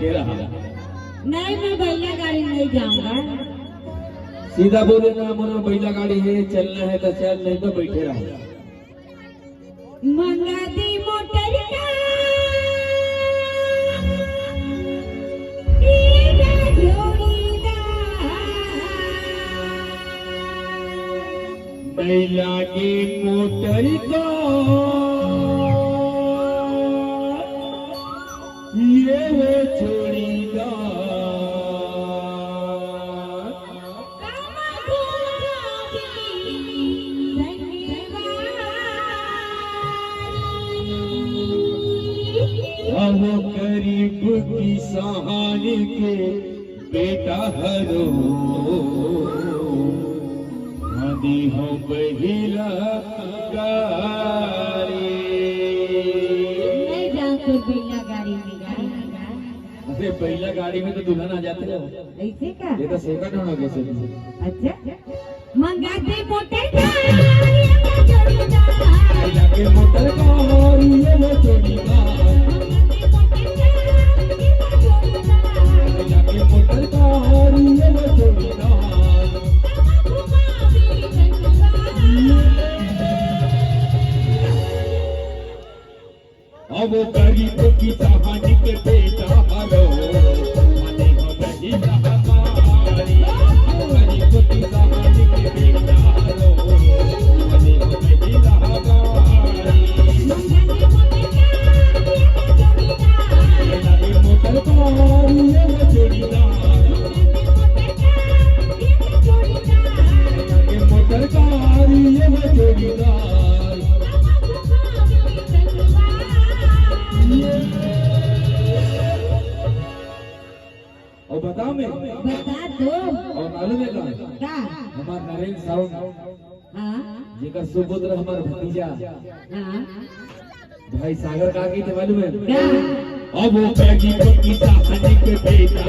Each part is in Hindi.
नहीं, मैं बैला गाड़ी नहीं जाऊंगा। सीधा बोले ना, मोरो बैला गाड़ी है, चलना है तो चल, नहीं तो बैठे रहो। मंगा दी मोटर का बैला की मोटर को ये वो छोड़ीदा वो गरीब किसान के बेटा हरो आदि हो बहिला गाड़ी। नहीं जाओ तो बैला गाड़ी में अरे बैला गाड़ी में तो दुल्हन आ जाते हो। ऐसे का? ये तो सेकंड होना कैसे? अच्छा, मंगा दे मोटर का बैला के मोटर का और ये वो जोड़ीदार। मोटर का और ये वो जोड़ीदार। अब वो गरीब की कहानी के बेटा हरो माने हो बहिला हमारी। गरीब की कहानी के बेटा हरो माने हो बहिला हमारी। मोटर का और ये वो जोड़ीदार। मोटर का और ये वो जोड़ीदार। और बताओ मैं बता दो। और मालूम है क्या? हमार नरेंद्र साउंड हाँ जेकर सुपुत्र हमार भतीजा हाँ भाई सागर का की थे मालूम है? क्या? अब वो पैगी की कहानी के बेटा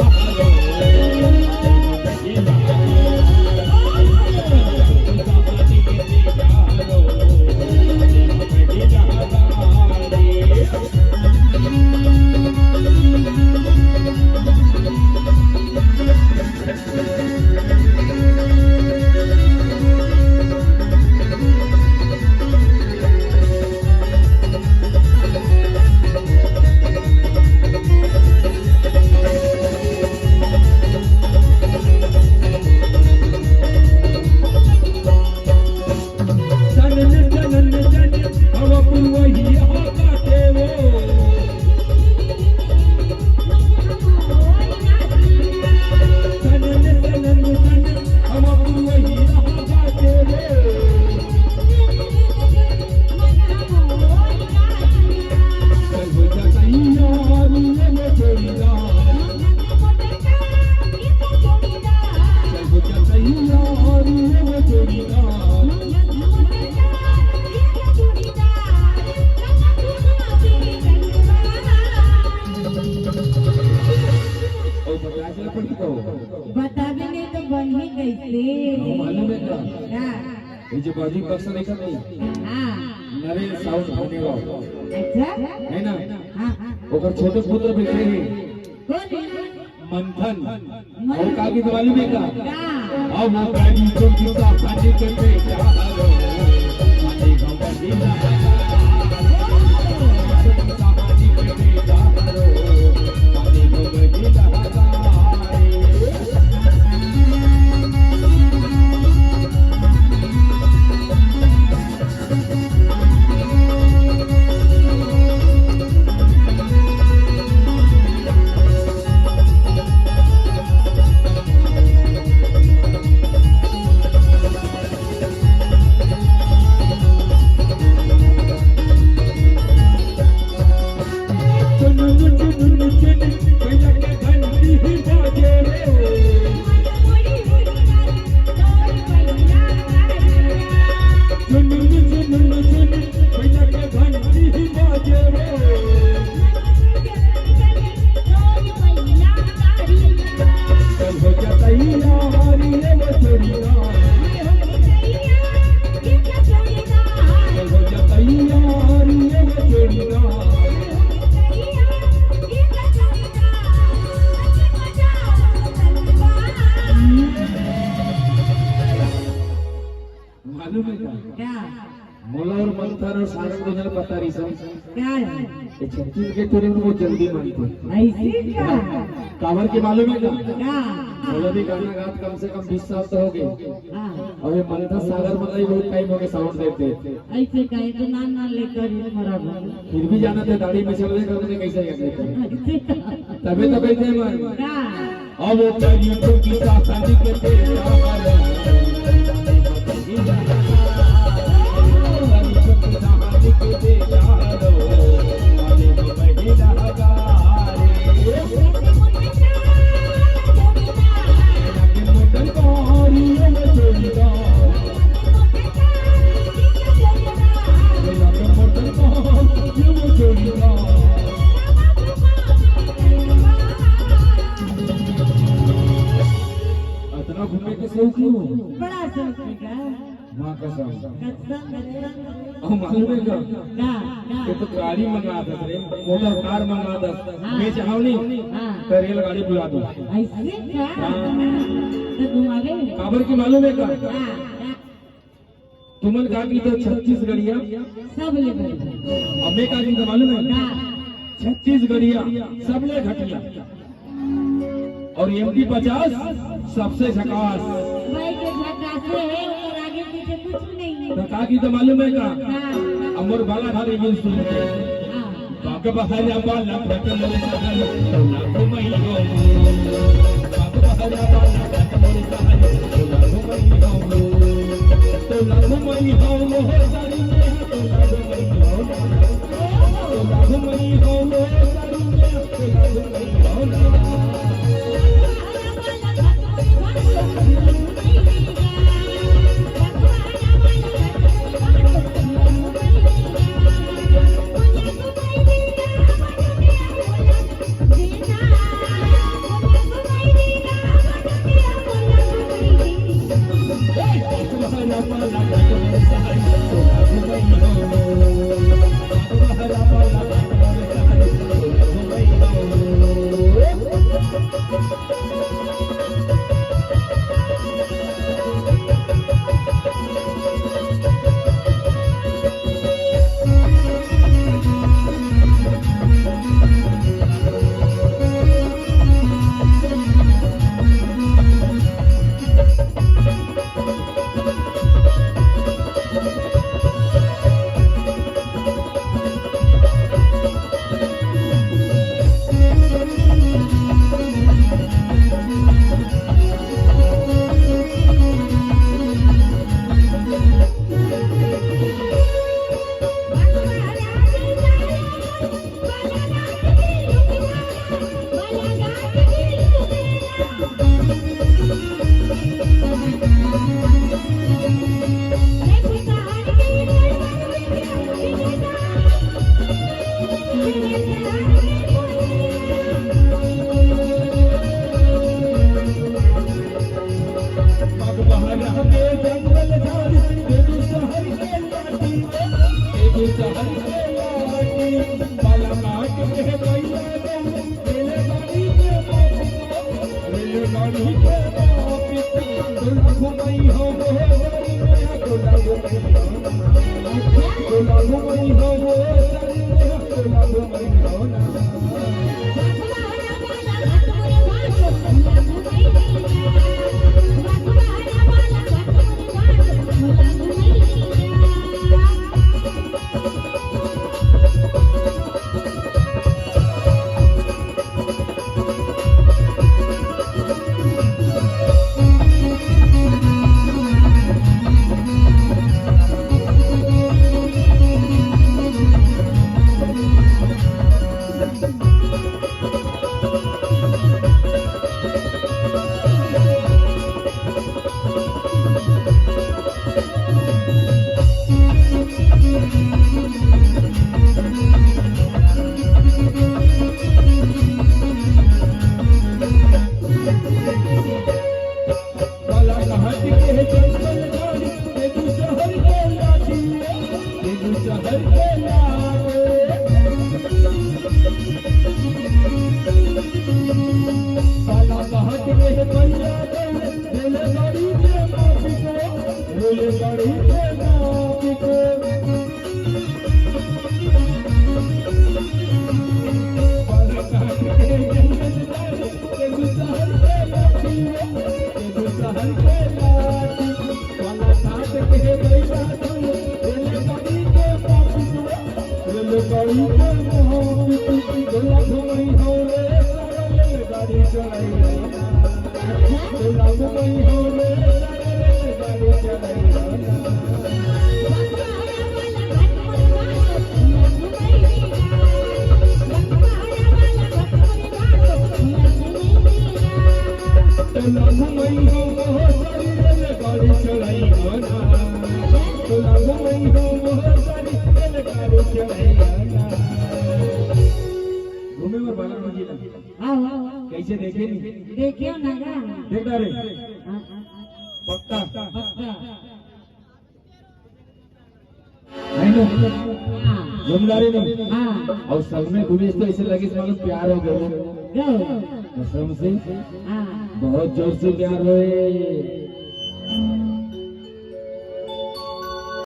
बतावे नहीं तो बन ही कैसे? मालूम है क्या? क्या? ये जो बाजी पक्ष देखा नहीं हाँ नरेंद्र साउंड होने वाला अच्छा है ना? हाँ ओकर छोटे पुत्र बैठे हैं कौन? मंथन और काकी तो मालूम है क्या? क्या? अब वो गाड़ी को किसा खाने के बेटा हरो माने हो बहिला कहानी के बेटा हरो माने हो बहिला मंथर और सारंग दुनिया पता रही सब क्या है ये छत्तीसगढ़ के टूरिंग वो जल्दी मानते ऐसे क्या कांवर के मालूम है क्या क्या बोला भी गाना गात कम से कम 20 साल तो हो गए हाँ और ये मंथर सागर मतलब बहुत टाइम हो गया साउंड देते ऐसे कहे तो ना लेकर मरा फिर भी जाना थे दाढ़ी में चल रहे करने कैसे करते तभी तो कहते हैं मन क्या अब वो करियो तो की शादी के बेटा वाला घूमने के शौक हूँ बड़ा शौक है माँ कसम कसम हम मालूम है क्या क्या ये तो गाड़ी मंगा दे रे मोटर कार मंगा दे मैं चाहूं नहीं हाँ तो रेलगाड़ी बुला दो ऐसे क्या तो तुम आ गए काबर की मालूम है क्या हाँ तुमन का की तो 36 गड़िया सब ले गए हमें का की तो मालूम है क्या 36 गड़िया सब ले घटिया और एमटी 50 सबसे झकास भाई के झकासे है और आगे पीछे कुछ नहीं है तो का की तो मालूम है क्या हाँ अमर बाला खाली यूं सुन हाँ बाग बहरा बाला फट मोर सहल तोला घुमई हो बाग बहरा बाला फट मोर सहल तोला घुमई हो तोला घुमई हो हो सारी में तोला घुमई हो तोला घुमई हो हो सारी में तोला घुमई हो Thank you. घूमे में बाला मंजिल कैसे देखे नहीं देखियो ना गा देख रहे पक्का नहीं नो घूमदारी नहीं और सब में घूमे तो ऐसे लगे मालूम प्यार हो गया कसम से बहुत जोर से प्यार हुए